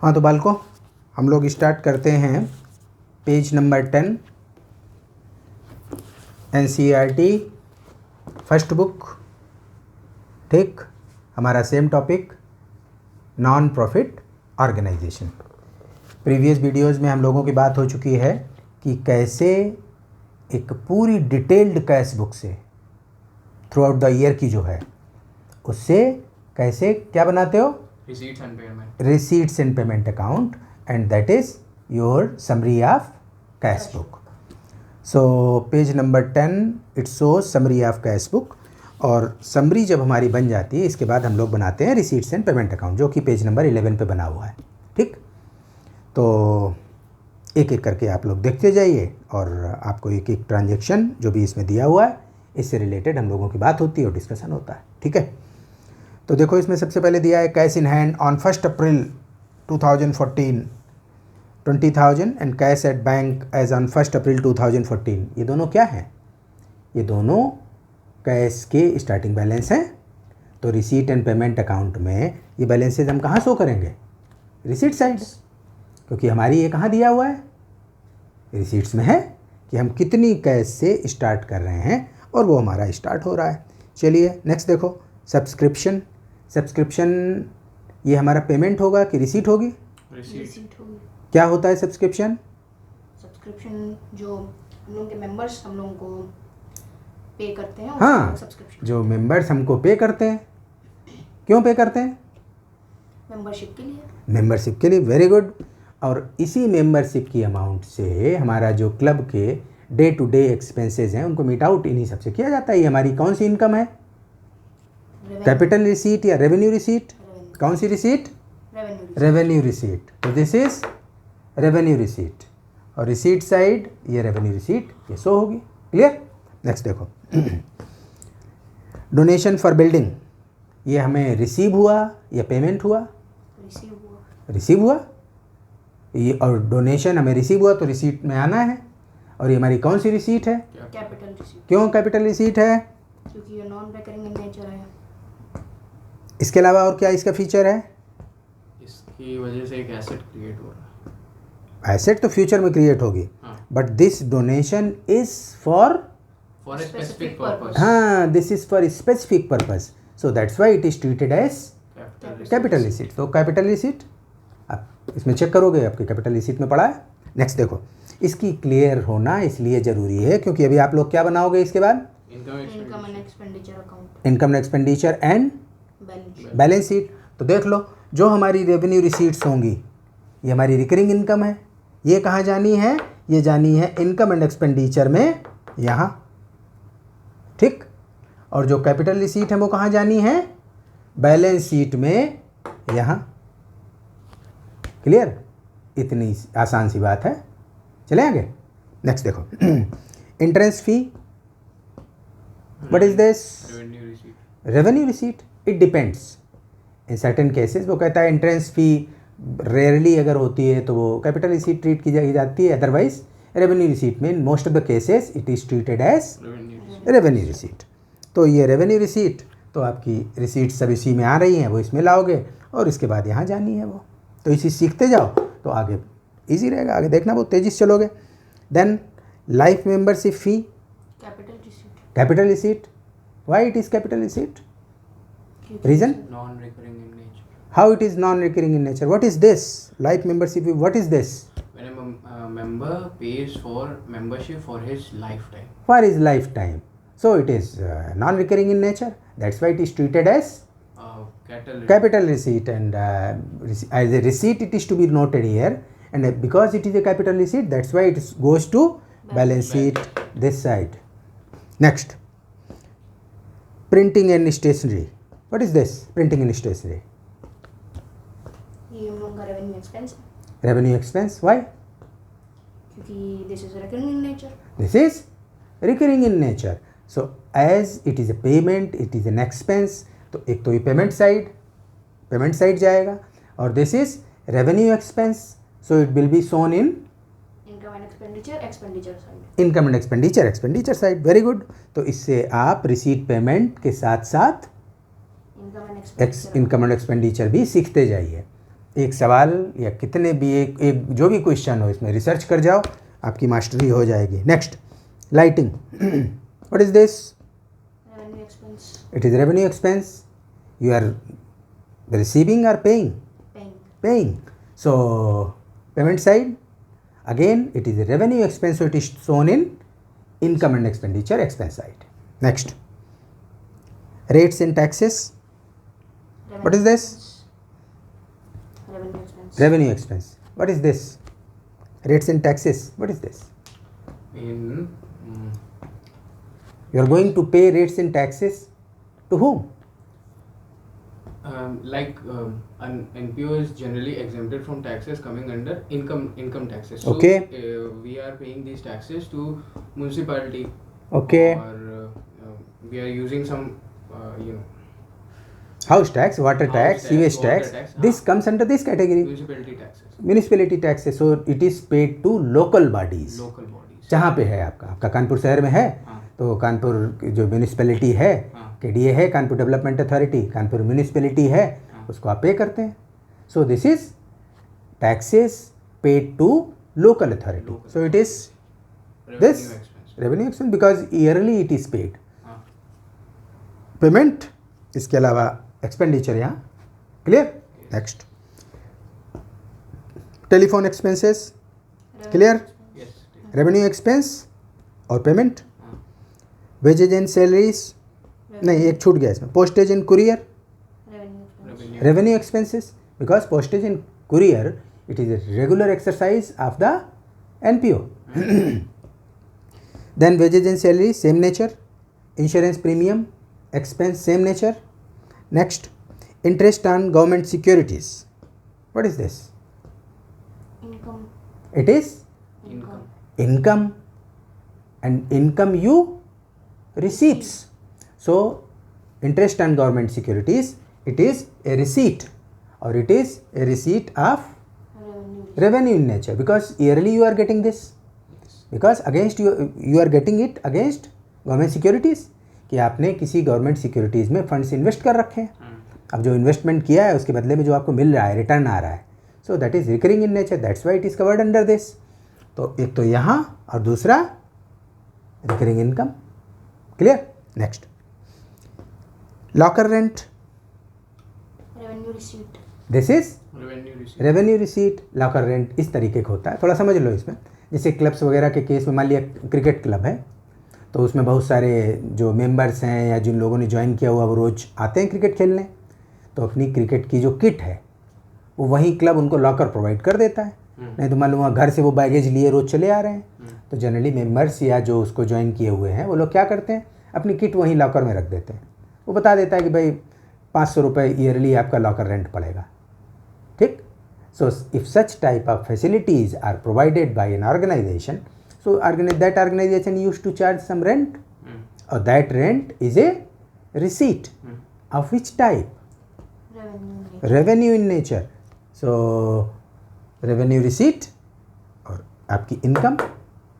हाँ तो बालकों, हम लोग स्टार्ट करते हैं page number 10 NCERT first book. ठीक, हमारा same topic non profit organisation. Previous videos में हम लोगों की बात हो चुकी है कि कैसे एक पूरी डिटेल्ड कैश बुक से थ्रू आउट द ईयर की जो है उससे कैसे क्या बनाते हो, receipts and payment account, and that is your summary of cash book. So page number 10 it shows summary of cash book। और समरी जब हमारी बन जाती है इसके बाद हम लोग बनाते हैं रिसीट्स एंड पेमेंट अकाउंट, जो कि पेज नंबर 11 पे बना हुआ है। ठीक, तो एक एक करके आप लोग देखते जाइए और आपको एक एक ट्रांजेक्शन जो भी इसमें दिया हुआ है इससे रिलेटेड हम लोगों की बात होती है और डिस्कशन होता है। ठीक है, तो देखो इसमें सबसे पहले दिया है cash in hand on 1 April 2014 20,000 and cash at bank as on 1 April 2014। ये दोनों क्या हैं? ये दोनों कैश के स्टार्टिंग बैलेंस हैं। तो रिसीट एंड पेमेंट अकाउंट में ये बैलेंसेज हम कहाँ शो करेंगे? रिसीट साइड, क्योंकि हमारी ये कहाँ दिया हुआ है? रिसीट्स में है कि हम कितनी कैश से स्टार्ट कर रहे हैं और वो हमारा स्टार्ट हो रहा है। चलिए नेक्स्ट देखो, सब्सक्रिप्शन। सब्सक्रिप्शन ये हमारा पेमेंट होगा कि रिसीट होगी? रिसीट होगी। क्या होता है सब्सक्रिप्शन? सब्सक्रिप्शन जो हम लोग के मेंबर्स हम लोगों को पे करते हैं, हाँ, सब्सक्रिप्शन जो मेंबर्स हमको पे करते हैं। क्यों पे करते हैं? मेंबरशिप के लिए। मेंबरशिप के लिए, वेरी गुड। और इसी मेंबरशिप की अमाउंट से हमारा जो क्लब के डे टू डे एक्सपेंसेस हैं उनको मीट आउट इन्हीं सबसे किया जाता है। ये हमारी कौन सी इनकम है? कैपिटल रिसीट या रेवेन्यू रिसीट? कौन सी रिसीट? Revenue receipt. तो दिस इज रेवेन्यू रिसीट और रिसीट साइड ये रेवेन्यू रिसीट ये शो होगी। क्लियर? नेक्स्ट देखो, डोनेशन फॉर बिल्डिंग, ये हमें रिसीव हुआ या पेमेंट हुआ? रिसीव हुआ। ये और डोनेशन हमें रिसीव हुआ तो रिसीट में आना है। और ये हमारी कौन सी रिसीट है? Capital receipt. क्यों कैपिटल रिसीट है? क्योंकि ये नॉन रिकरिंग इन नेचर है। इसके अलावा और क्या इसका फीचर है? इसकी वजह से एक एसेट क्रिएट हो रहा है। एसेट तो फ्यूचर में क्रिएट होगी, but this donation is for for a specific purpose. हाँ, this is for specific purpose, so that's why it is treated as capital receipt. तो कैपिटल रिसीट आप इसमें चेक करोगे, आपके कैपिटल रिसीट में पड़ा है। नेक्स्ट देखो, इसकी क्लियर होना इसलिए ज़रूरी है क्योंकि अभी आप लोग क्या बनाओगे इसके बाद? Income and expenditure account. Income and expenditure and balance sheet. तो देख लो, जो हमारी रेवेन्यू रिसीट्स होंगी ये हमारी रिकरिंग इनकम है। ये कहाँ जानी है? ये जानी है इनकम एंड एक्सपेंडिचर में, यहाँ। ठीक, और जो कैपिटल रिसीट है वो कहाँ जानी है? बैलेंस शीट में, यहाँ। क्लियर? इतनी आसान सी बात है। चले आगे, नेक्स्ट देखो, entrance fee. What is this? Revenue receipt. Revenue receipt, it depends. In certain cases वो कहता है इंट्रेंस फी रेयरली अगर होती है तो वो कैपिटल रिसीट ट्रीट की जाती है, अदरवाइज रेवेन्यू रिसीट में in most of the cases it is treated as revenue receipt. तो ये रेवेन्यू रिसीट, तो आपकी रिसीट सब इसी में आ रही हैं, वो इसमें लाओगे और इसके बाद यहाँ जानी है वो। तो इसी सीखते जाओ तो आगे इजी रहेगा, आगे देखना बहुत तेज़ी से चलोगे। Then life membership fee, capital receipt. Capital receipt. Why it is capital receipt? Reason? Non recurring in nature. How it is non-recurring in nature? What is this? Life membership, what is this? When a member pays for membership for his lifetime. For his lifetime. So it is non-recurring in nature. That's why it is treated as capital receipt, and as a receipt it is to be noted here, and because it is a capital receipt, that's why it goes to balance sheet this side. Next, printing and stationery. What is this? Printing and stationery. ये हम लोगों का revenue expense. Revenue expense. Why? क्योंकि this is recurring in nature. This is recurring in nature. So as it is a payment, it is an expense. तो एक तो ये payment side जाएगा, और this is revenue expense, so it will be shown in income and expenditure side. Income and expenditure side. Very good. तो इससे आप receipt payment के साथ साथ इनकम एंड एक्सपेंडिचर भी सीखते जाइए। एक सवाल या कितने भी एक जो भी क्वेश्चन हो इसमें रिसर्च कर जाओ, आपकी मास्टरी हो जाएगी। Next, lighting. What is this? Revenue expense. It is revenue expense. You are receiving और paying? Paying. Paying. So payment side, again it is a revenue expense, so it is shown in income and expenditure expense side. Next, rates and taxes. What is this? Revenue expense. Revenue expense. What is this? Rates and taxes. What is this? In You are going to pay rates and taxes to whom? an NPO is generally exempted from taxes coming under income taxes. So Okay. We are paying these taxes to municipality. Okay. Or we are using some House tax, water House tax, tax, sewage water tax. tax, This comes under this category. municipality taxes, Municipality taxes. So it is paid to local bodies. local bodies. जहाँ पे है आपका कानपुर शहर में है, हाँ. तो कानपुर की जो म्यूनिसपैलिटी है, हाँ. KDA है, Kanpur development authority, Kanpur municipality है, हाँ. उसको आप पे करते हैं। So this is taxes paid to local authority. Local. So it is Revenue this expense. Revenue expense because yearly it is paid. हाँ. पेमेंट, इसके अलावा एक्सपेंडिचर यहाँ clear. Next, telephone expenses clear. Yes. Revenue expense और payment. हाँ. Wages and salaries, नहीं एक छूट गया इसमें, postage and courier. Revenue expense. Revenue. Revenue expenses, because postage and courier, it is a regular exercise of the NPO. Then wages and salary, same nature. Insurance premium expense, same nature. Next, interest on government securities. What is this? Income. It is Income. income, and income you receipts. So interest on government securities, it is a receipt, or it is a receipt of Revenue. revenue in nature, because yearly you are getting this, because against you are getting it against government securities, कि आपने किसी government securities में funds invest कर रखे हैं। अब जो investment किया है उसके बदले में जो आपको मिल रहा है, रिटर्न आ रहा है, so that is recurring in nature, that's why it is covered under this. तो एक तो यहाँ और दूसरा recurring income. Clear. Next, locker rent, Revenue receipt. This is Revenue receipt. Revenue receipt. Locker rent इस तरीके का होता है, थोड़ा समझ लो इसमें। जैसे क्लब्स वगैरह के केस में, मान लिया क्रिकेट क्लब है, तो उसमें बहुत सारे जो मेंबर्स हैं या जिन लोगों ने ज्वाइन किया हुआ वो रोज़ आते हैं क्रिकेट खेलने, तो अपनी क्रिकेट की जो किट है वो वहीं क्लब उनको लॉकर प्रोवाइड कर देता है। नहीं तो मान लो वहाँ घर से वो बैगेज लिए रोज़ चले आ रहे हैं, तो जनरली मेंबर्स या जो उसको ज्वाइन किए हुए हैं वो लोग क्या करते हैं, अपनी किट वहीं लॉकर में रख देते हैं। वो बता देता है कि भाई 500 रुपये ईयरली आपका लॉकर रेंट पड़ेगा। ठीक। So if such type of facilities are provided by an organisation, so that organization used to charge some rent, or that rent is a receipt of which type? Revenue. Revenue in nature. So revenue receipt और आपकी income.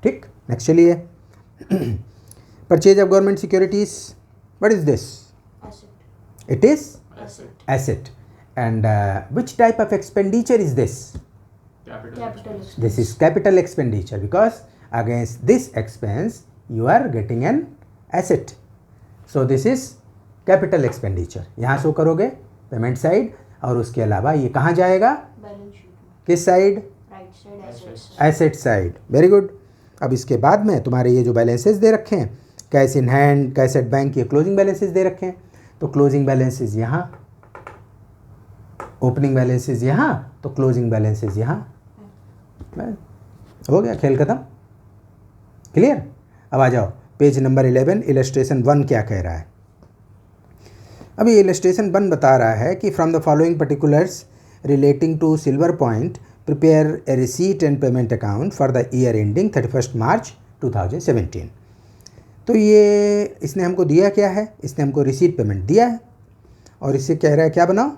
ठीक। Next चलिए, purchase of government securities, what is this? Asset. It is Asset. asset. And which type of expenditure is this? Capital. Capital expense. This is capital expenditure, because against this expense you are getting an asset. So this is capital expenditure. यहाँ show करोगे payment side, और उसके अलावा ये कहाँ जाएगा? Balance sheet में. किस side? Right side. Assets. Asset side. Very good. अब इसके बाद में तुम्हारे ये जो बैलेंसेस दे रखे हैं, cash in hand, cash at bank, ये क्लोजिंग बैलेंसेस दे रखे हैं। तो क्लोजिंग बैलेंसेस यहाँ, ओपनिंग बैलेंसेस यहाँ, तो क्लोजिंग बैलेंसेस यहाँ। हो गया, खेल खत्म। क्लियर। अब आ जाओ पेज नंबर 11, इलस्ट्रेशन 1 क्या कह रहा है। अभी इलस्ट्रेशन 1 बता रहा है कि from the following particulars relating to silver point prepare a receipt and payment account for the year ending 31 March 2017। तो ये इसने हमको दिया क्या है, इसने हमको रिसीट पेमेंट दिया है, और इससे कह रहा है क्या बनाओ।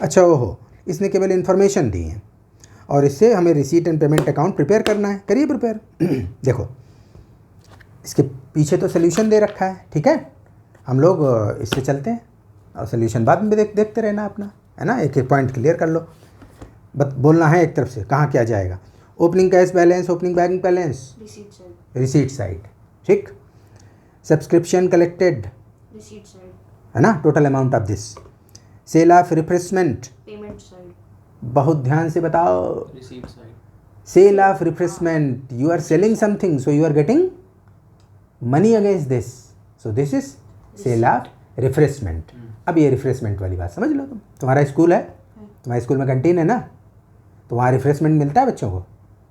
अच्छा ओहो, इसने केवल इन्फॉर्मेशन दी है, और इससे हमें receipt and payment account prepare करना है। करिए प्रिपेयर। देखो इसके पीछे तो सोल्यूशन दे रखा है, ठीक है, हम लोग इससे चलते हैं और सोल्यूशन बाद में देखते रहना अपना। है ना, एक एक पॉइंट क्लियर कर लो, बोलना है एक तरफ से कहाँ क्या जाएगा। Opening cash balance, opening bank balance, receipt side, receipt side, ठीक। सब्सक्रिप्शन कलेक्टेड, रिसीट साइड, है ना, total amount of this. Sale of refreshment, payment side, बहुत ध्यान से बताओ। Receipt side, sale of refreshment, you are selling something so you are getting money against this, so this is sale of refreshment. अब ये refreshment वाली बात समझ लो। तुम्हारा स्कूल है, तुम्हारे स्कूल में कैंटीन है ना, तो वहाँ रिफ्रेशमेंट मिलता है बच्चों को।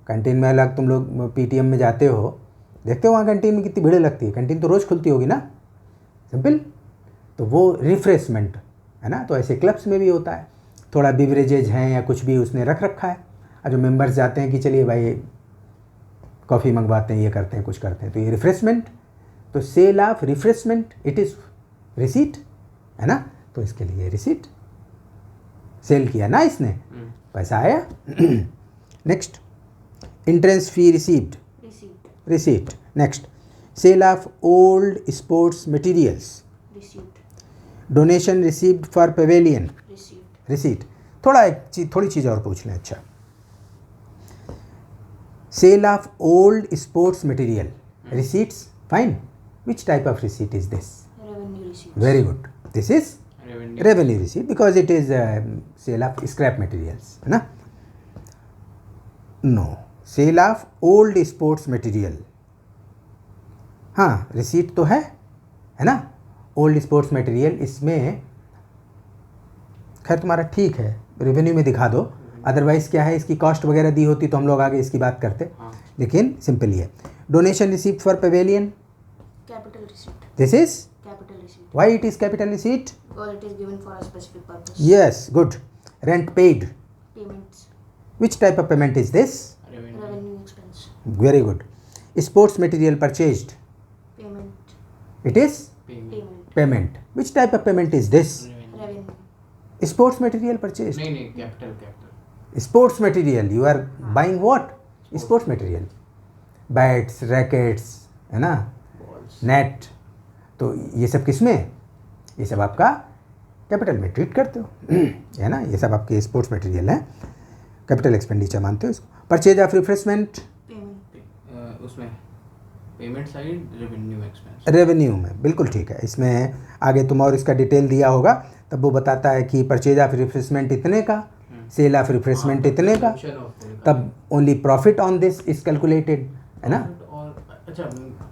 कैंटीन में अलग, तुम लोग पीटीएम में जाते हो, देखते हो वहाँ कैंटीन में कितनी भीड़ लगती है। कैंटीन तो रोज़ खुलती होगी ना, सिंपल। तो वो रिफ्रेशमेंट है ना। तो ऐसे क्लब्स में भी होता है, थोड़ा बिवरेजेज हैं या कुछ भी उसने रख रखा है, और जो मेंबर्स जाते हैं कि चलिए भाई कॉफ़ी मंगवाते हैं, ये करते हैं, कुछ करते हैं, तो ये रिफ्रेशमेंट। तो sale of refreshment it is receipt, है ना। तो इसके लिए रिसीट, सेल किया ना इसने, पैसा आया। Next, entrance fee received, receipt, receipt. Next, sale of old sports materials, receipt, donation received for pavilion, receipt, receipt. थोड़ी चीज़ और पूछ लें। अच्छा, sale of old sports material, receipts, fine. Which type of receipt is this? Revenue receipt, very good, this is revenue, revenue receipt because it is sale of scrap materials, है ना। No, sale of old sports material, हाँ receipt तो है ना। Old sports material, इसमें खैर तुम्हारा ठीक है, रेवेन्यू में दिखा दो, अदरवाइज क्या है, इसकी कॉस्ट वगैरह दी होती तो हम लोग आगे इसकी बात करते, हाँ, लेकिन सिंपल ही है। Donation receipt for pavilion, capital receipt, this is, capital receipt, why it is capital receipt? because it is given for a specific purpose. Yes, good. Rent paid, Payments, which type of payment is this? revenue, revenue expense, Very good. Sports material purchased, payment, it is payment, payment, payment. Which type of payment is this? revenue, revenue, Sports material purchased. नहीं capital, Sports material, you are buying what? Sports material. Bats, rackets, है ना, balls, net. तो ये सब किसमें, ये सब आपका कैपिटल में ट्रीट करते हो, है ना। ये सब आपके स्पोर्ट्स मटेरियल हैं, कैपिटल एक्सपेंडिचर मानते हो इसको। परचेज ऑफ रिफ्रेशमेंट, payment, उसमें payment side, revenue expense, revenue में, बिल्कुल ठीक है। इसमें आगे तुम और इसका डिटेल दिया होगा, तब वो बताता है कि परचेज ऑफ रिफ्रेशमेंट इतने का, सेल ऑफ रिफ्रेशमेंट इतने का, तब only profit on this is calculated, है ना। अच्छा,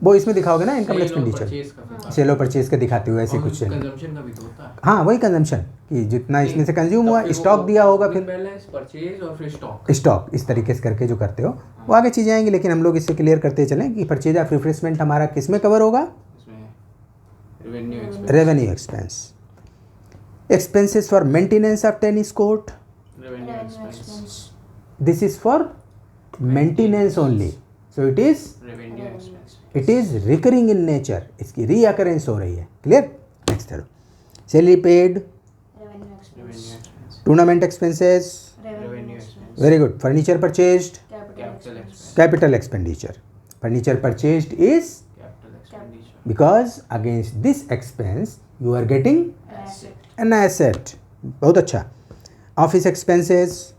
वो इसमें दिखाओगे ना इनकम एक्सपेंडिचर, सेल और परचेज का दिखाते हुए ऐसे कुछ है। कंजम्पशन का भी तो होता है, हाँ वही कंजम्पशन, कि जितना इसमें से कंज्यूम हुआ, स्टॉक दिया होगा, फिर बैलेंस, परचेज और फिर स्टॉक, स्टॉक, इस तरीके से करके जो करते हो वो आगे चीज़ें आएंगी, लेकिन हम लोग इससे क्लियर करते चलें कि परचेज ऑफ रिफ्रेशमेंट हमारा किस में कवर होगा? इसमें revenue expense, revenue expense. Expenses for maintenance of tennis court, revenue revenue expense, expense, this is for maintenance only, so it is revenue expense, it is recurring in nature, इसकी recurrence हो रही है। Clear? Next चलो, salary paid, revenue expense, revenue expense, tournament expenses, revenue expense, very good. Furniture purchased, capital capital expense, expense, capital expenditure. Furniture purchased is capital expenditure, because against this expense you are getting asset, an asset. बहुत अच्छा। Office expenses,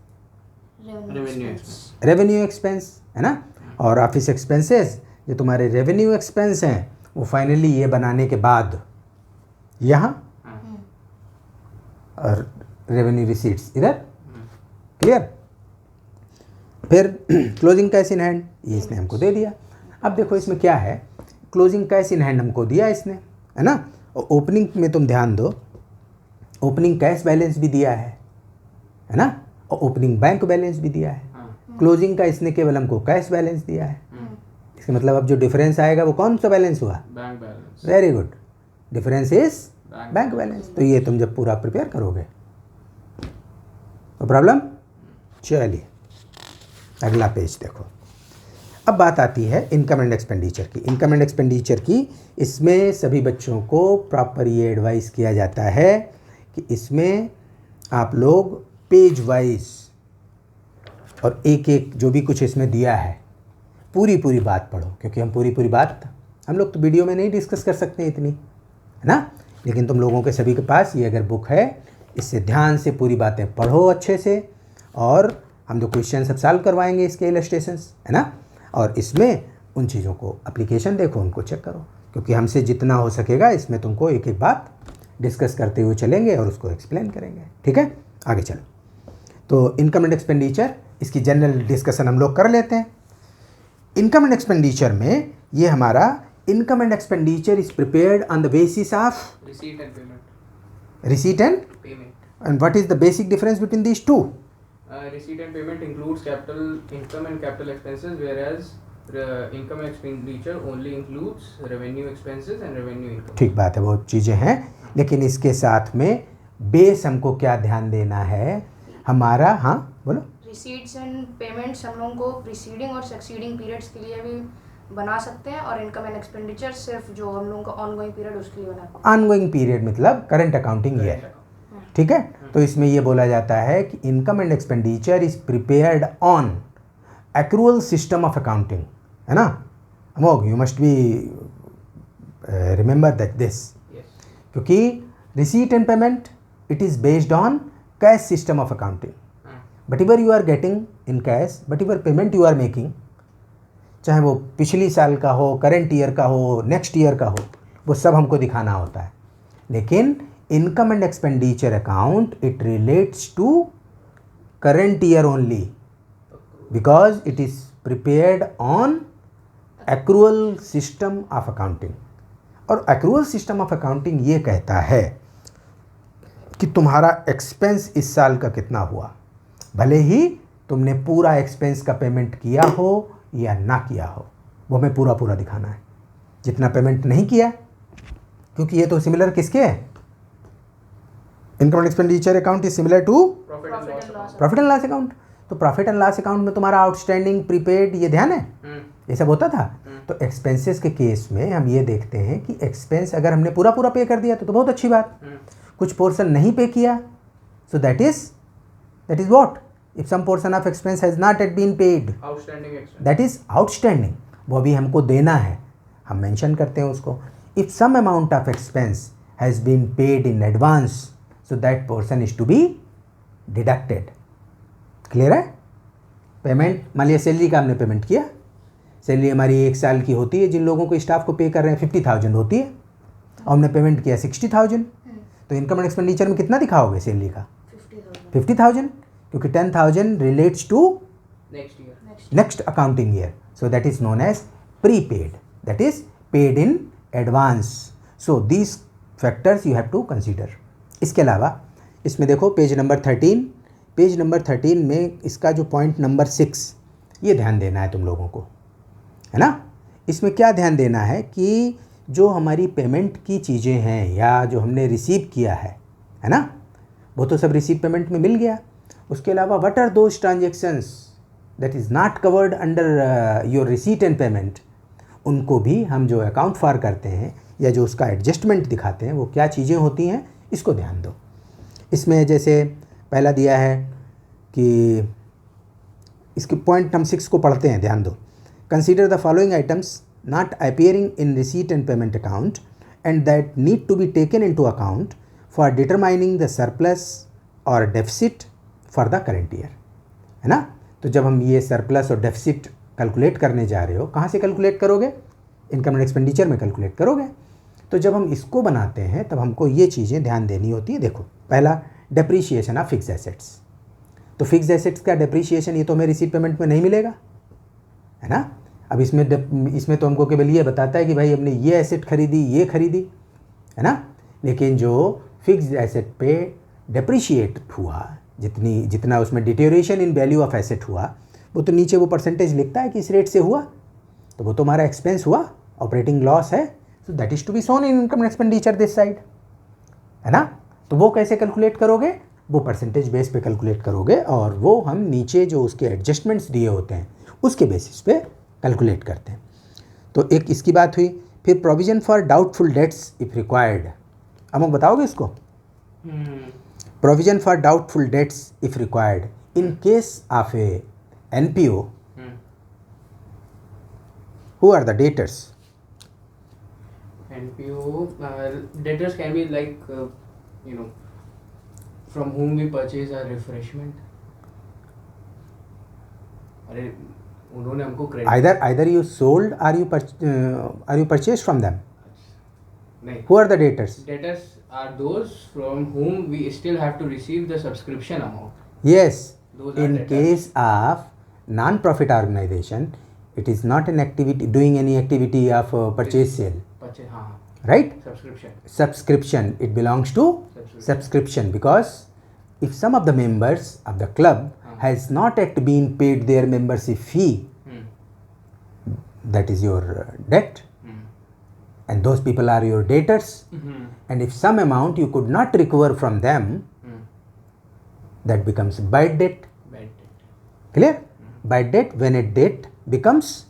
revenue expense, expense, revenue expense, है ना। और office expenses जो तुम्हारे revenue expense हैं, वो finally ये बनाने के बाद यहाँ, और रेवेन्यू रिसीट्स इधर। क्लियर? फिर क्लोजिंग कैश इन हैंड, ये इसने हमको दे दिया। अब देखो इसमें क्या है, क्लोजिंग कैश इन हैंड हमको दिया इसने, है ना। और ओपनिंग में तुम ध्यान दो, ओपनिंग कैश बैलेंस भी दिया है ना, और ओपनिंग बैंक बैलेंस भी दिया है। क्लोजिंग का इसने केवल हमको कैश बैलेंस दिया है। इसका मतलब अब जो डिफरेंस आएगा वो कौन सा बैलेंस हुआ? Bank balance, very good, difference is bank bank balance. तो ये तुम जब पूरा प्रिपेयर करोगे तो प्रॉब्लम। चलिए अगला पेज देखो। अब बात आती है इनकम एंड एक्सपेंडिचर की। इनकम एंड एक्सपेंडिचर की, इसमें सभी बच्चों को प्रॉपर ये एडवाइस किया जाता है कि इसमें आप लोग पेज वाइज और एक एक जो भी कुछ इसमें दिया है पूरी बात पढ़ो, क्योंकि हम पूरी बात हम लोग तो वीडियो में नहीं डिस्कस कर सकते इतनी, है ना। लेकिन तुम लोगों के सभी के पास ये अगर बुक है, इससे ध्यान से पूरी बातें पढ़ो अच्छे से, और हम जो क्वेश्चन सब सॉल्व करवाएंगे इसके इलस्ट्रेशंस, है ना, और इसमें उन चीज़ों को एप्लीकेशन देखो, उनको चेक करो, क्योंकि हमसे जितना हो सकेगा इसमें तुमको एक एक बात डिस्कस करते हुए चलेंगे और उसको एक्सप्लेन करेंगे। ठीक है, आगे चलो। तो इनकम एंड एक्सपेंडिचर, इसकी जनरल डिस्कशन हम लोग कर लेते हैं। इनकम एंड एक्सपेंडिचर में ये हमारा income and expenditure is prepared on the basis of receipt and payment. receipt and what is the basic difference between these two? Receipt and payment includes capital income and capital expenses, whereas income and expenditure only includes revenue expenses and revenue income. ठीक बात है, वो चीज़ें हैं, लेकिन इसके साथ में बेस हमको क्या ध्यान देना है हमारा, हाँ बोलो। रिसीट्स एंड पेमेंट्स हम लोगों को प्रीसीडिंग और सक्सीडिंग पीरियड्स के लिए भी बना सकते हैं, और इनकम एंड एक्सपेंडिचर सिर्फ जो हम लोगों का ऑनगोइंग पीरियड उसके लिए बनाते हैं। ऑनगोइंग पीरियड मतलब करंट अकाउंटिंग ईयर, ठीक है। तो इसमें ये बोला जाता है कि income and expenditure is prepared on accrual system of accounting, है ना Amogh, you must be remember that this, क्योंकि receipt and payment it is based on cash system of accounting, but ever you are getting in cash, but ever payment you are making, चाहे वो पिछली साल का हो, current year का हो, next year का हो, वो सब हमको दिखाना होता है। लेकिन income and expenditure account it relates to current year only, because it is prepared on accrual system of accounting. और एक्रूअल सिस्टम ऑफ अकाउंटिंग ये कहता है कि तुम्हारा एक्सपेंस इस साल का कितना हुआ, भले ही तुमने पूरा एक्सपेंस का पेमेंट किया हो या ना किया हो, वो हमें पूरा पूरा दिखाना है। जितना पेमेंट नहीं किया, क्योंकि ये तो सिमिलर किसके है, income and expenditure account is similar to profit and loss account. तो प्रॉफिट एंड लॉस अकाउंट में तुम्हारा आउटस्टैंडिंग, प्रीपेड, ये ध्यान है, ये सब होता था। तो एक्सपेंसेस के केस में हम ये देखते हैं कि एक्सपेंस अगर हमने पूरा पूरा पे कर दिया तो बहुत अच्छी बात, कुछ पोर्शन नहीं पे किया, सो that is what, if some portion of expense has not yet been paid, outstanding expense, that is outstanding, वो भी हमको देना है, हम मेंशन करते हैं उसको। if some amount of expense has been paid in advance, so that portion is to be deducted। Clear है? पेमेंट, मान लिया सैलरी का हमने पेमेंट किया, सैलरी हमारी 1 साल की होती है, जिन लोगों को स्टाफ को पे कर रहे हैं 50,000 होती है, और हमने पेमेंट किया 60,000, तो इनकम एंड एक्सपेंडिचर में कितना दिखाओगे सैलरी का? 50,000, क्योंकि 10,000 relates to next accounting year, so that is known as prepaid, that is paid in advance. So these factors you have to consider. इसके अलावा इसमें देखो पेज नंबर 13, पेज नंबर 13 में इसका जो पॉइंट नंबर 6, ये ध्यान देना है तुम लोगों को, है ना। इसमें क्या ध्यान देना है कि जो हमारी पेमेंट की चीज़ें हैं या जो हमने रिसीव किया है ना, वो तो सब रिसीव पेमेंट में मिल गया। उसके अलावा what are those transactions that is not covered under your receipt and payment, उनको भी हम जो अकाउंट फॉर करते हैं या जो उसका एडजस्टमेंट दिखाते हैं, वो क्या चीज़ें होती हैं, इसको ध्यान दो। इसमें जैसे पहला दिया है कि इसके पॉइंट नंबर 6 को पढ़ते हैं, ध्यान दो। Consider the following items not appearing in receipt and payment account and that need to be taken into account for determining the surplus और deficit for the current year, है ना। तो जब हम ये सरप्लस और डेफिसिट कैलकुलेट करने जा रहे हो, कहाँ से कैलकुलेट करोगे? इनकम एंड एक्सपेंडिचर में कैलकुलेट करोगे। तो जब हम इसको बनाते हैं तब हमको ये चीज़ें ध्यान देनी होती है। देखो, पहला डेप्रीशिएशन ऑफ फिक्स एसेट्स। तो फिक्स एसेट्स का डेप्रीशिएशन ये तो हमें रिसीट पेमेंट में नहीं मिलेगा, है ना। अब इसमें तो हमको केवल ये बताता है कि भाई हमने ये एसेट खरीदी, ये खरीदी, है ना। लेकिन जो फिक्स एसेट पे डेप्रीशिएट हुआ, जितना उसमें deterioration in value of asset हुआ, वो तो नीचे वो परसेंटेज लिखता है कि इस रेट से हुआ, तो वो तो हमारा एक्सपेंस हुआ, ऑपरेटिंग लॉस है, so that is to be shown in income expenditure this side, है ना। तो वो कैसे कैलकुलेट करोगे? वो परसेंटेज बेस पे कैलकुलेट करोगे, और वो हम नीचे जो उसके एडजस्टमेंट्स दिए होते हैं उसके बेसिस पे कैलकुलेट करते हैं। तो एक इसकी बात हुई। फिर provision for doubtful debts if required, अब हम बताओगे इसको। Provision for doubtful debts if required in case of A NPO, who are the debtors? NPO debtors can be like From whom we purchase our refreshment. अरे उन्होंने हमको credit. Either you sold or you purchased from them. नहीं. Who are the debtors? Debtors are those from whom we still have to receive the subscription amount. Yes. Those are In debtors. case of non-profit organization, it is not an activity doing any activity of purchase sale, Purchase, हाँ. right? Subscription. Subscription, it belongs to subscription, because if some of the members of the club has not yet been paid their membership fee, that is your debt, and those people are your debtors, and if some amount you could not recover from them, that becomes bad debt. Bad debt. Clear? Bad debt, when a debt becomes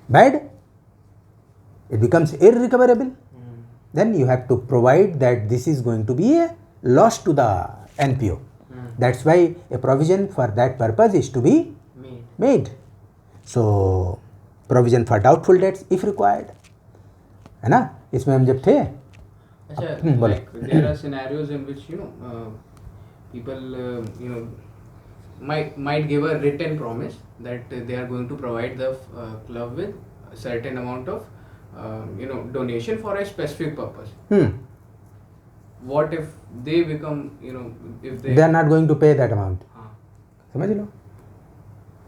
bad, it becomes irrecoverable, then you have to provide that this is going to be a loss to the NPO. That's why a provision for that purpose is to be made. So provision for doubtful debts if required, है ना? इसमें हम जब थे अच्छा, बोलो. like there are scenarios in which people might give a written promise that they are going to provide the club with a certain amount of donation for a specific purpose. What if they become if they are not going to pay that amount? हाँ. समझ लो,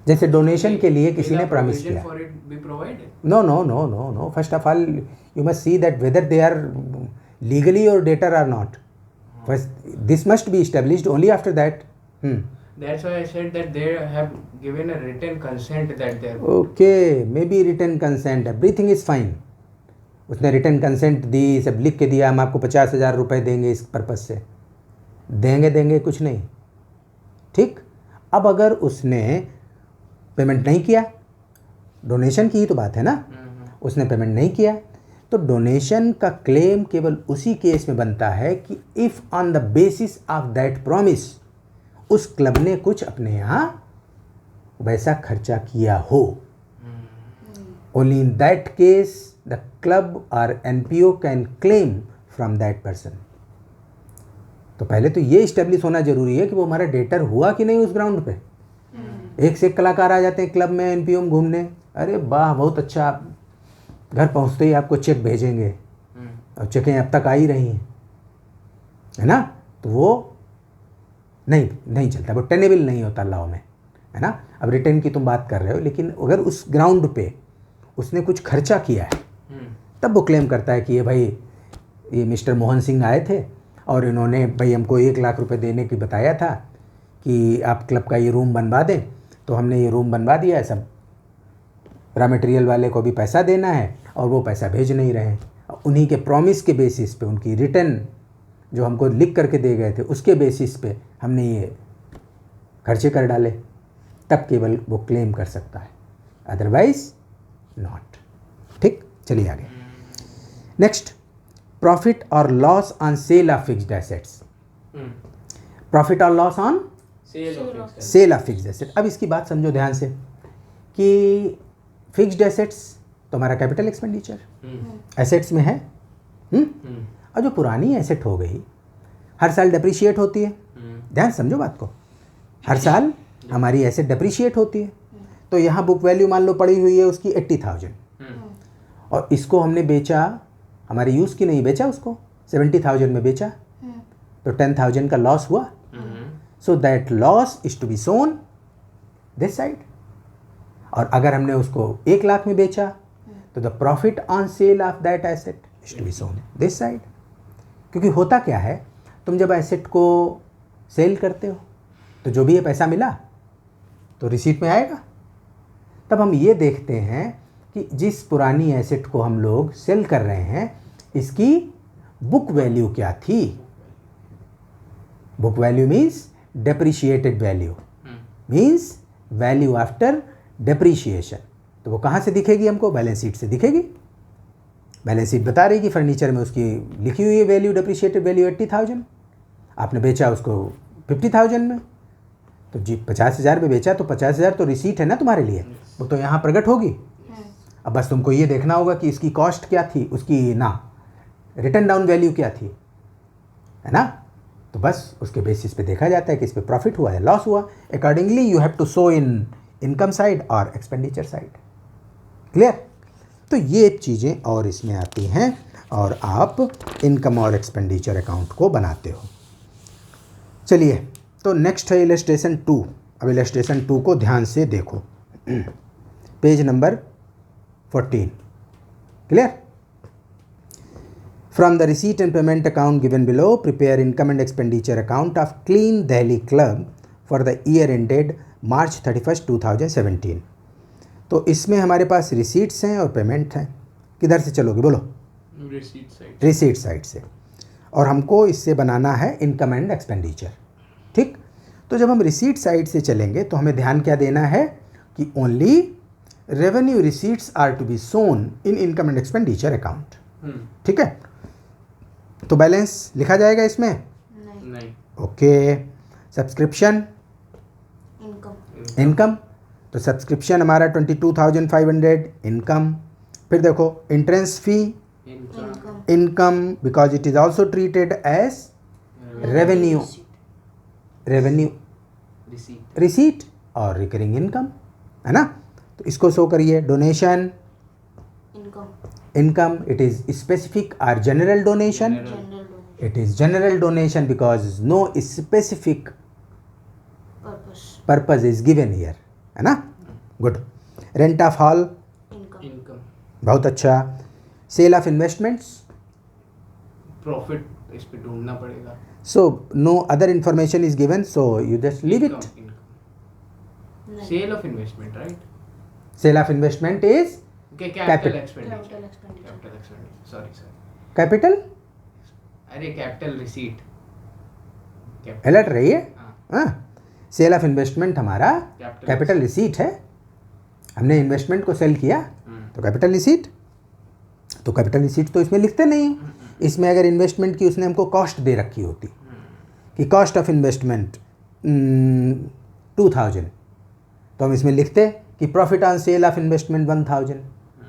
जैसे donation के लिए किसी Will ने a promise provision किया. for it be provided? No. First of all, you must see that whether they are legally your debtor or not. First, this must be established. Only after that. That's why I said that they have given a written consent that they are. Okay, maybe written consent. Everything is fine. उसने return consent दी, सब लिख के दिया, हम आपको 50,000 रुपये देंगे इस पर्पज़ से. देंगे कुछ नहीं. ठीक. अब अगर उसने पेमेंट नहीं किया, डोनेशन की ही तो बात है ना, उसने पेमेंट नहीं किया, तो डोनेशन का क्लेम केवल उसी केस में बनता है कि if on the basis of that promise उस क्लब ने कुछ अपने यहाँ वैसा खर्चा किया हो. Only in that case the club और NPO can claim from that person. तो पहले तो ये इस्टेब्लिश होना जरूरी है कि वो हमारा डेटर हुआ कि नहीं उस ग्राउंड पे. एक से एक कलाकार आ जाते हैं क्लब में, NPO में घूमने, अरे वाह बहुत अच्छा, घर पहुंचते ही आपको चेक भेजेंगे, और चेकें अब तक आ ही रही हैं, है ना. तो वो नहीं चलता, वो टेनेबल नहीं होता लॉ में, है ना. अब रिटर्न की तुम बात कर रहे हो, लेकिन अगर उस ग्राउंड पे उसने कुछ खर्चा किया है तब वो क्लेम करता है कि ये भाई ये मिस्टर मोहन सिंह आए थे और इन्होंने भाई हमको 1 लाख रुपए देने की बताया था कि आप क्लब का ये रूम बनवा दें, तो हमने ये रूम बनवा दिया है, सब रॉ मटेरियल वाले को भी पैसा देना है और वो पैसा भेज नहीं रहे हैं. उन्हीं के प्रॉमिस के बेसिस पे, उनकी रिटर्न जो हमको लिख करके दे गए थे उसके बेसिस पे हमने ये खर्चे कर डाले, तब केवल वो क्लेम कर सकता है, अदरवाइज नॉट. ठीक, चलिए आगे. नेक्स्ट, प्रॉफिट और loss on sale of fixed assets. Profit और loss on sale of fixed asset. अब इसकी बात समझो ध्यान से कि फिक्स्ड एसेट्स तो हमारा कैपिटल एक्सपेंडिचर एसेट्स में है. और जो पुरानी एसेट हो गई हर साल डेप्रिशिएट होती है. ध्यान समझो बात को, हर साल हमारी एसेट डेप्रिशिएट होती है. तो यहाँ बुक वैल्यू मान लो पड़ी हुई है उसकी 80,000, और इसको हमने बेचा, हमारे यूज़ की नहीं बेचा, उसको 70,000 में बेचा, तो 10,000 का लॉस हुआ. So that loss is to be shown this side. और अगर हमने उसको 1 लाख में बेचा तो the profit on sale of that asset is to be shown this side. क्योंकि होता क्या है, तुम जब एसेट को सेल करते हो तो जो भी ये पैसा मिला तो रिसीट में आएगा. तब हम ये देखते हैं कि जिस पुरानी एसेट को हम लोग सेल कर रहे हैं इसकी बुक वैल्यू क्या थी. Book value means depreciated value, means value after depreciation. तो वो कहाँ से दिखेगी हमको, बैलेंस शीट से दिखेगी. बैलेंस शीट बता रही कि फर्नीचर में उसकी लिखी हुई है वैल्यू, डेप्रिशिएटेड वैल्यू 80,000, आपने बेचा उसको 50,000 में, तो जी 50,000 में बेचा तो 50,000 तो रिसीट है ना तुम्हारे लिए, वो तो यहाँ प्रकट होगी. अब बस तुमको ये देखना होगा कि इसकी कॉस्ट क्या थी, उसकी ना रिटर्न डाउन वैल्यू क्या थी, है ना। तो बस उसके बेसिस पे देखा जाता है कि इस पे प्रॉफिट हुआ या लॉस हुआ। Accordingly you have to show in income side और एक्सपेंडिचर साइड। क्लियर। तो ये चीज़ें और इसमें आती हैं और आप इनकम और एक्सपेंडिचर अकाउंट को बनाते हो। चलिए, तो नेक्स्ट है इलस्ट्रेशन 2। अब इलस्ट्रेशन 2 को ध्यान से देखो, page number 14। Clear. From the receipt and payment account given below, prepare income and expenditure account of clean Delhi club for the year ended March 31, 2017। तो इसमें हमारे पास रिसीट्स हैं और पेमेंट हैं। किधर से चलोगे बोलो? रिसीट साइड से। और हमको इससे बनाना है इनकम एंड एक्सपेंडिचर। ठीक। तो जब हम रिसीट साइड से चलेंगे तो हमें ध्यान क्या देना है कि only revenue receipts are to be shown in income and expenditure account. ठीक है। तो बैलेंस लिखा जाएगा इसमें? नहीं। ओके। Subscription, income. तो सब्सक्रिप्शन हमारा 22,500 इनकम। फिर देखो entrance fee, income, because it is also treated as revenue receipt और रिकरिंग इनकम, है ना। तो इसको शो करिए। Donation, income, it is specific और general donation. It is general donation because no specific purpose is given here, है ना। Good. Rent of hall, income. बहुत अच्छा। सेल ऑफ इन्वेस्टमेंट्स, प्रॉफिट इस पे ढूंढना पड़ेगा। So no other information is given, so you just leave it. Sale of investment, right? Sale of investment is capital expenditure. Sorry. Capital, अरे capital receipt. Alert रहिए। हाँ, sale of investment हमारा capital receipt है। हमने investment को sell किया तो capital receipt. तो कैपिटल रिसीट तो इसमें लिखते नहीं। इसमें अगर इन्वेस्टमेंट की उसने हमको कॉस्ट दे रखी होती कि कॉस्ट ऑफ इन्वेस्टमेंट 2,000, तो हम इसमें लिखते कि profit on sale of investment 1,000,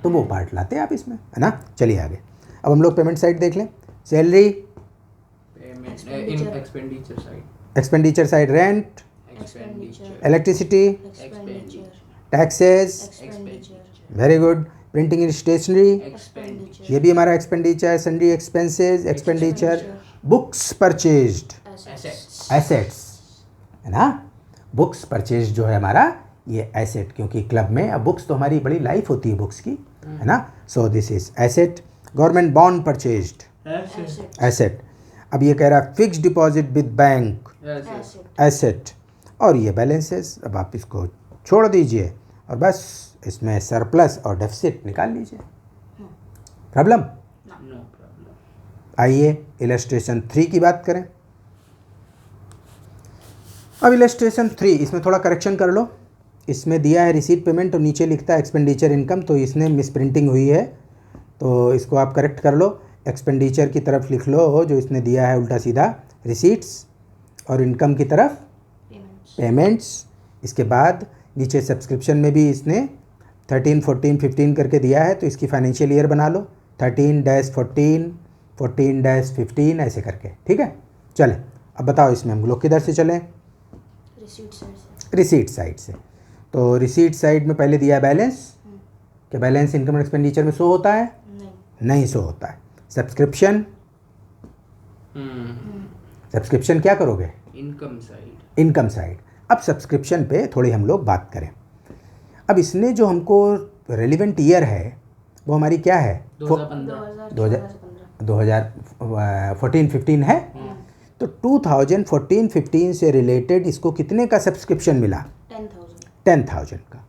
तो वो पार्ट लाते आप इसमें, है ना। चलिए आगे। अब हम लोग पेमेंट साइड देख लें। Salary, expenditure side, expenditure side, rent, electricity, taxes, very good. Printing and stationery, ये भी हमारा expenditure. Sundry expenses, expenditure. Books purchased, assets, है ना। बुक्स परचेज जो है हमारा ये एसेट, क्योंकि क्लब में अब बुक्स तो हमारी बड़ी लाइफ होती है बुक्स की, है ना। सो this is asset. Government bond purchased, asset. अब ये कह रहा है fixed deposit with bank, asset. और ये बैलेंसेस। अब आप इसको छोड़ दीजिए और बस इसमें सरप्लस और डेफिसिट निकाल लीजिए। प्रॉब्लम? No problem. आइए इलस्ट्रेशन 3 की बात करें। अब इलस्ट्रेशन 3, इसमें थोड़ा करेक्शन कर लो। इसमें दिया है रिसीट पेमेंट और नीचे लिखता है एक्सपेंडिचर इनकम, तो इसमें मिस प्रिंटिंग हुई है, तो इसको आप करेक्ट कर लो। एक्सपेंडिचर की तरफ लिख लो जो इसने दिया है उल्टा सीधा, रिसीट्स, और इनकम की तरफ पेमेंट्स। इसके बाद नीचे सब्सक्रिप्शन में भी इसने 13, 14, 15 करके दिया है, तो इसकी फाइनेंशियल ईयर बना लो 13-14, 14-15 ऐसे करके। ठीक है। चले अब बताओ इसमें हम लोग किधर से चलें? रिसीट साइड से। तो रिसीट साइड में पहले दिया है बैलेंस। क्या बैलेंस इनकम एंड एक्सपेंडिचर में शो होता है? नहीं शो होता है। सब्सक्रिप्शन, सब्सक्रिप्शन क्या करोगे? Income side. Income side. अब सब्सक्रिप्शन पे थोड़ी हम लोग बात करें। अब इसने जो हमको रेलिवेंट ईयर है वो हमारी क्या है? 2014-15 है। तो 2014-15 से रिलेटेड इसको कितने का सब्सक्रिप्शन मिला? 10,000 का,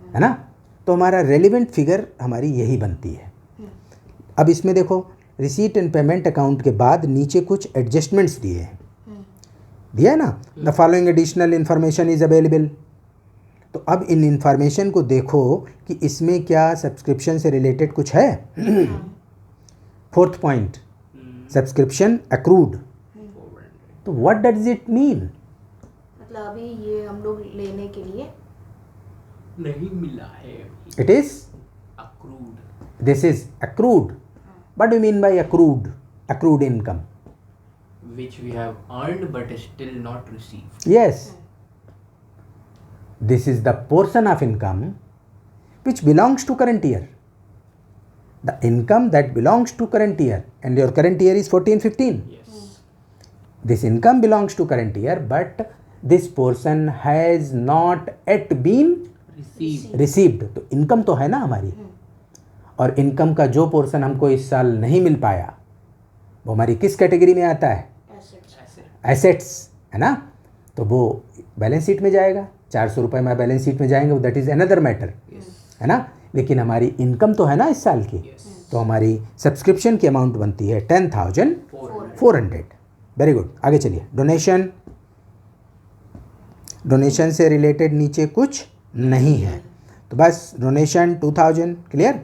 है ना। तो हमारा रेलिवेंट फिगर हमारी यही बनती है। अब इसमें देखो रिसीट एंड पेमेंट अकाउंट के बाद नीचे कुछ एडजस्टमेंट्स दिए हैं, दिया है ना। The following additional information is available. तो अब इन इंफॉर्मेशन को देखो कि इसमें क्या सब्सक्रिप्शन से रिलेटेड कुछ है। 4th point, subscription accrued. तो व्हाट डज इट मीन? मतलब अभी ये हम लोग लेने के लिए नहीं मिला है। It is accrued. This is accrued what do mean by accrued income? Which we have earned but still not received. Yes, this is the portion of income which belongs to current year. The income that belongs to current year, and your current year is 14-15. Yes. This income belongs to current year, but this portion has not yet been received. तो income तो है ना हमारी, और income का जो portion हमको इस साल नहीं मिल पाया वो हमारी किस कैटेगरी में आता है? एसेट्स, है ना? तो वो बैलेंस शीट में जाएगा, 400 रुपये में बैलेंस शीट में जाएंगे, दैट इज़ अनदर मैटर, है ना? लेकिन हमारी इनकम तो है ना इस साल की, तो हमारी सब्सक्रिप्शन की अमाउंट बनती है 10,400. वेरी गुड, आगे चलिए. डोनेशन से रिलेटेड नीचे कुछ नहीं है, तो बस डोनेशन 2,000. क्लियर?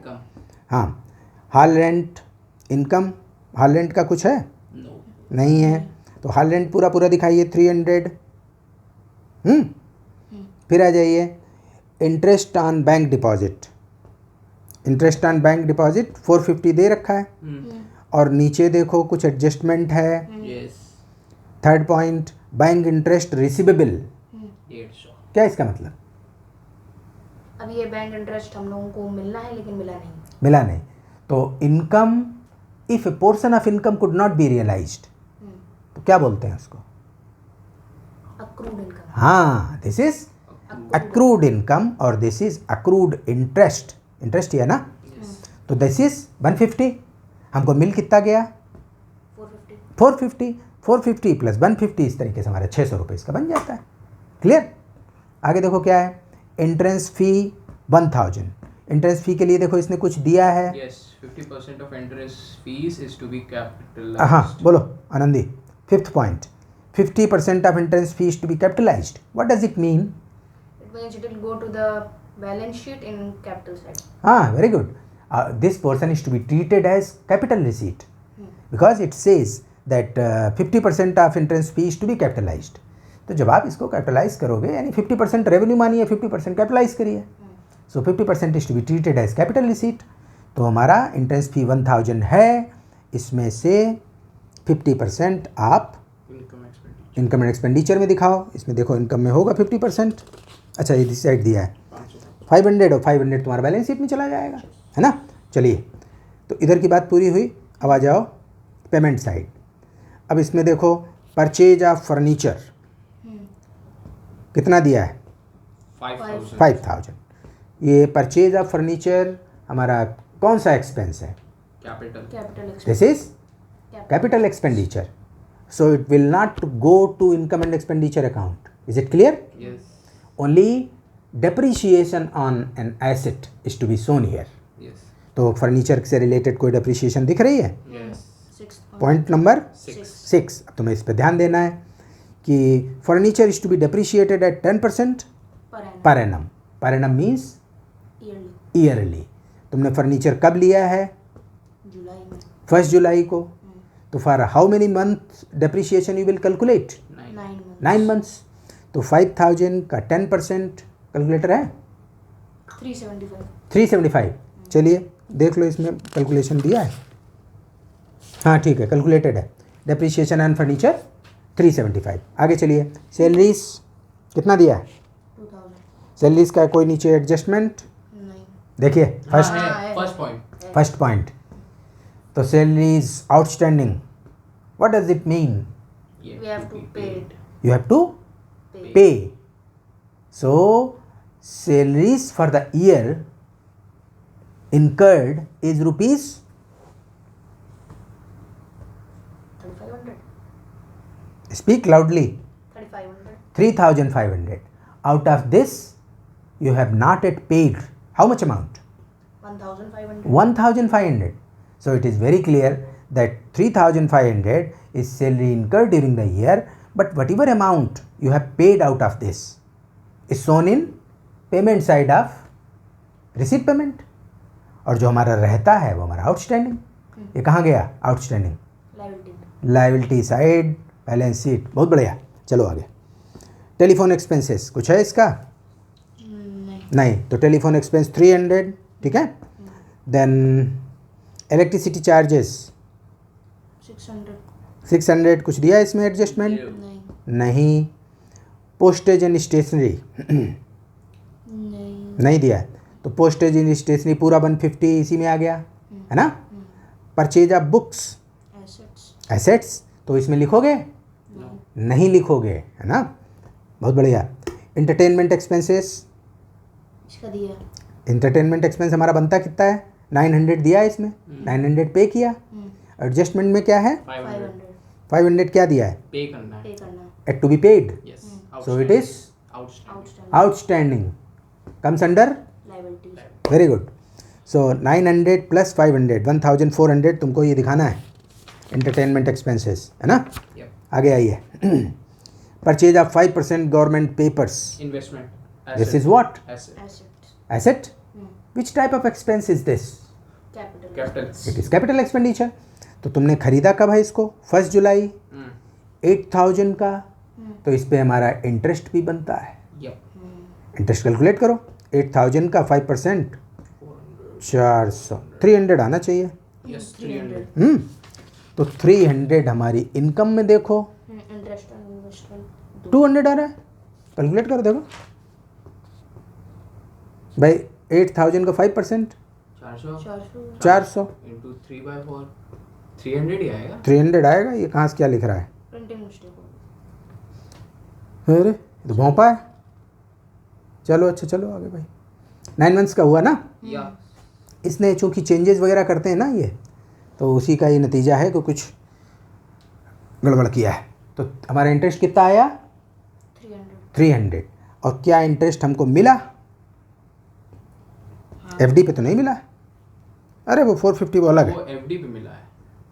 हाँ. Hall rent income, hall rent का कुछ है? नहीं है, तो हॉल रेंट पूरा दिखाइए 300. फिर आ जाइए interest on bank deposit. Interest on bank deposit 450 दे रखा है, और नीचे देखो कुछ एडजस्टमेंट है. Third point, bank interest receivable. 150. क्या इसका मतलब? अब ये बैंक इंटरेस्ट हम लोगों को मिलना है लेकिन मिला नहीं. तो income, if a portion of income could not be realized, तो क्या बोलते हैं उसको? Accrued income. हाँ, दिस इज accrued income और this is accrued interest. Interest ही है ना? तो दिस इज 150. हमको मिल कितना गया? 450 प्लस 150, इस तरीके से हमारा 600 रुपये इसका बन जाता है. क्लियर? आगे देखो क्या है. Entrance fee 1000. एंट्रेंस फी के लिए देखो इसने कुछ दिया है. Yes, 50% of entrance fees is to be capitalized. हाँ, बोलो Anandi. Fifth point, 50% of entrance fee is to be capitalized. What does it mean? It means it will go to the balance sheet in capital side. Very good. This portion is to be treated as capital receipt because it says that 50% of entrance fee is to be capitalized. तो जब आप इसको capitalise करोगे, यानी 50% revenue मानिए, 50% capitalise करिए. So 50% is to be treated as capital receipt. तो हमारा एंट्रेंस फी 1000 है, इसमें से 50% आप इनकम एंड एक्सपेंडिचर में दिखाओ. इसमें देखो इनकम में होगा 50%. अच्छा, ये दिस साइड दिया है 500, और 500 तुम्हारा बैलेंस शीट में चला जाएगा, है ना? चलिए, तो इधर की बात पूरी हुई. अब आ जाओ पेमेंट साइड. अब इसमें देखो परचेज ऑफ फर्नीचर कितना दिया है? 5,000. ये परचेज ऑफ फर्नीचर हमारा कौन सा एक्सपेंस है? Capital. This is capital expenditure. So it will not go to income and expenditure account. Is it clear? Yes. Only depreciation on an asset is to be shown here. Yes. तो furniture से related कोई depreciation दिख रही है? Yes. Point number 6. अब तुम्हें इस पर ध्यान देना है कि furniture is to be depreciated at 10% per annum. Per annum means yearly. तुमने फर्नीचर कब लिया है? जुलाई में. 1 जुलाई को. तो for how many month depreciation you will calculate? 9 months. तो 5,000 का 10% कैलकुलेटर है 375. चलिए देख लो, इसमें कैलकुलेशन दिया है. हाँ ठीक है, कैलकुलेटेड है. Depreciation and furniture 375. आगे चलिए. सैलरीज कितना दिया है? 2000. सैलरीज का कोई नीचे एडजस्टमेंट? नहीं. देखिए फर्स्ट पॉइंट. तो salaries outstanding, what does it mean? We have to pay it. You have to pay. So salaries for the year incurred is rupees 3,500. speak loudly. 3,500. 3,500. Out of this you have not yet paid how much amount? 1,500. 1,500. So it is very clear that 3,500 is salary incurred during the year, but whatever amount you have paid out of this is shown in payment side of receipt payment. और जो हमारा रहता है वो हमारा outstanding. ये कहाँ गया? Outstanding. Liability side, balance sheet. बहुत बढ़िया. चलो आगे. टेलीफोन एक्सपेंसेस कुछ है इसका? नहीं. तो टेलीफोन एक्सपेंस 300. ठीक है. देन इलेक्ट्रिसिटी चार्जेस 600 कुछ दिया है इसमें एडजस्टमेंट? नहीं नहीं। पोस्टेज एंड स्टेशनरी नहीं नहीं दिया है, तो पोस्टेज एंड स्टेशनरी पूरा 150 इसी में आ गया है ना। Purchase of books assets assets तो इसमें लिखोगे? नहीं लिखोगे, है ना। बहुत बढ़िया। एंटरटेनमेंट एक्सपेंसेस, इसका दिया एंटरटेनमेंट एक्सपेंस हमारा बनता कितना है? 900 दिया है इसमें, 900 पे किया। एडजस्टमेंट में क्या है? 500 500 क्या दिया है? पे करना है. पे करना yet to be paid, Yes. so it is Outstanding. Outstanding, comes under liabilities very good. So 900 plus 500 1400 तुमको ये दिखाना है एंटरटेनमेंट एक्सपेंसेस, है ना। Yep. आगे आइए। Purchase of 5% government papers, Investment. This Asset. Is what? Asset. Assets asset. Which type of expense is this? Capital Capital. It is capital expenditure. तो तुमने खरीदा कब है इसको? 1 जुलाई। Mm. 8000 का, तो इस पे हमारा इंटरेस्ट भी बनता है। Yep. इंटरेस्ट कैलकुलेट करो। 8000 का 5% 400, 300 आना चाहिए। Yes. 300. तो 300 हमारी इनकम में देखो इंटरेस्ट एंड इन्वेस्टमेंट 200 आ रहा है। कैलकुलेट करो देखो भाई, 8000 का 5% 400 400, into 3 by 4. 300 ही आएगा. 300 आएगा। ये कहाँ से क्या लिख रहा है? प्रिंटिंग मिस्टेक अरे ये तो भौंपा है। चलो अच्छा, चलो आगे भाई। 9 मंथ्स का हुआ ना। Yeah. इसने चूंकि चेंजेस वगैरह करते हैं ना ये, तो उसी का ये नतीजा है कि कुछ गड़बड़ किया है। तो हमारा इंटरेस्ट कितना आया? 300। और क्या इंटरेस्ट हमको मिला? एफडी पे तो नहीं मिला। अरे वो 450 वो अलग है, वो FD पे मिला है.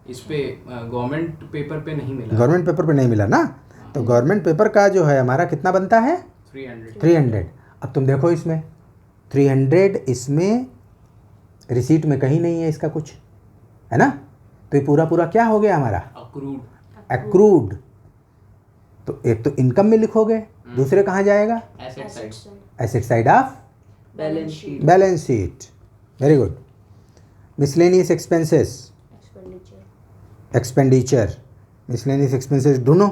इस पे गवर्नमेंट पेपर पे नहीं मिला. गवर्नमेंट पेपर पे नहीं मिला ना। तो गवर्नमेंट पेपर का जो है हमारा कितना बनता है? 300. 300। अब तुम देखो इसमें 300, इसमें रिसीट में कहीं नहीं है इसका कुछ, है ना। तो ये पूरा पूरा क्या हो गया हमारा? Accrued. एक्रूड। तो एक तो इनकम में लिखोगे, दूसरे कहाँ जाएगा? Asset side. Asset side of balance sheet balance sheet. Very good. Miscellaneous expenses, expenditure. Miscellaneous expenses ढूंढो।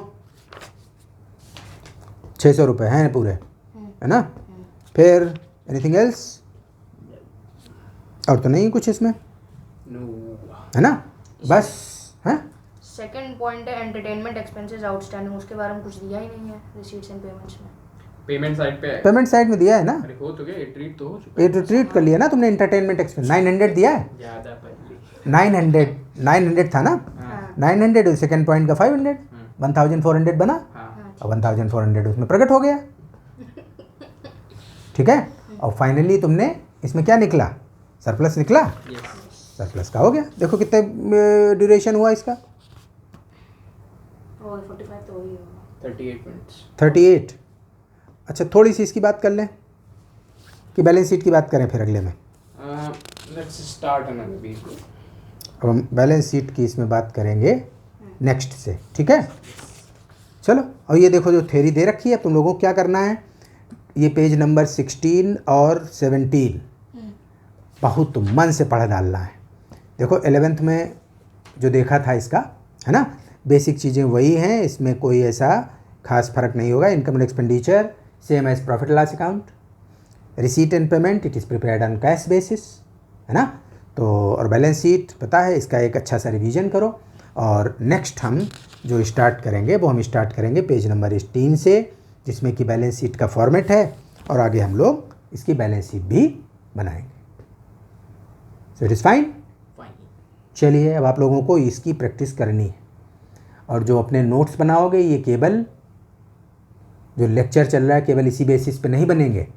600 रुपये हैं पूरे, है ना। फिर एनीथिंग एल्स? और तो नहीं कुछ इसमें, No. है ना। बस है। सेकंड पॉइंट है एंटरटेनमेंट एक्सपेंसेस आउटस्टैंडिंग, उसके बारे में कुछ दिया ही नहीं है रिसीट्स एंड पेमेंट्स में। पेमेंट साइड पे है. पेमेंट साइड में दिया है ना। अरे हो तो गया, ट्रीट तो हो चुका ये तो ट्रीट कर लिया ना तुमने। एंटरटेनमेंट एक्सपेंस 900 दिया है। ज्यादा पहले. 900 था ना। हाँ. 900 सेकंड पॉइंट का 500, 1400 बना। हाँ. और 1400 उसमें प्रकट हो गया। ठीक है। और फाइनली तुमने इसमें क्या निकला? सरप्लस निकला। Yes. सरप्लस का हो गया। देखो कितने ड्यूरेशन हुआ इसका? और 45 तो वही होगा। 38 minutes. 38। अच्छा थोड़ी सी इसकी बात कर लें कि बैलेंस शीट की बात करें फिर अगले में। Let's start another video. अब हम बैलेंस शीट की इसमें बात करेंगे नेक्स्ट से, ठीक है। चलो, और ये देखो जो थ्योरी दे रखी है, तुम लोगों को क्या करना है, ये पेज नंबर 16 और 17 बहुत मन से पढ़ डालना है। देखो 11th में जो देखा था इसका, है ना, बेसिक चीज़ें वही हैं, इसमें कोई ऐसा खास फर्क नहीं होगा। Income and expenditure same as profit loss account, receipt and payment it is prepared on cash basis, है ना। तो और बैलेंस शीट पता है, इसका एक अच्छा सा रिवीजन करो। और नेक्स्ट हम जो स्टार्ट करेंगे वो हम स्टार्ट करेंगे पेज नंबर 18 से, जिसमें कि बैलेंस शीट का फॉर्मेट है, और आगे हम लोग इसकी बैलेंस शीट भी बनाएंगे। So it is fine. Fine. चलिए अब आप लोगों को इसकी प्रैक्टिस करनी है, और जो अपने नोट्स बनाओगे ये केवल जो लेक्चर चल रहा है केवल इसी बेसिस पे नहीं बनेंगे।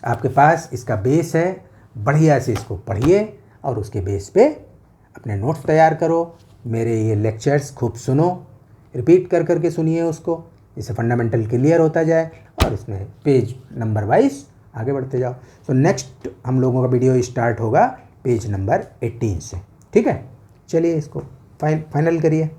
आपके पास इसका बेस है, बढ़िया से इसको पढ़िए और उसके बेस पे अपने नोट्स तैयार करो। मेरे ये लेक्चर्स खूब सुनो, रिपीट कर कर के सुनिए उसको, इससे फंडामेंटल क्लियर होता जाए और इसमें पेज नंबर वाइज आगे बढ़ते जाओ। सो नेक्स्ट हम लोगों का वीडियो स्टार्ट होगा पेज नंबर 18 से, ठीक है। चलिए इसको फाइनल करिए।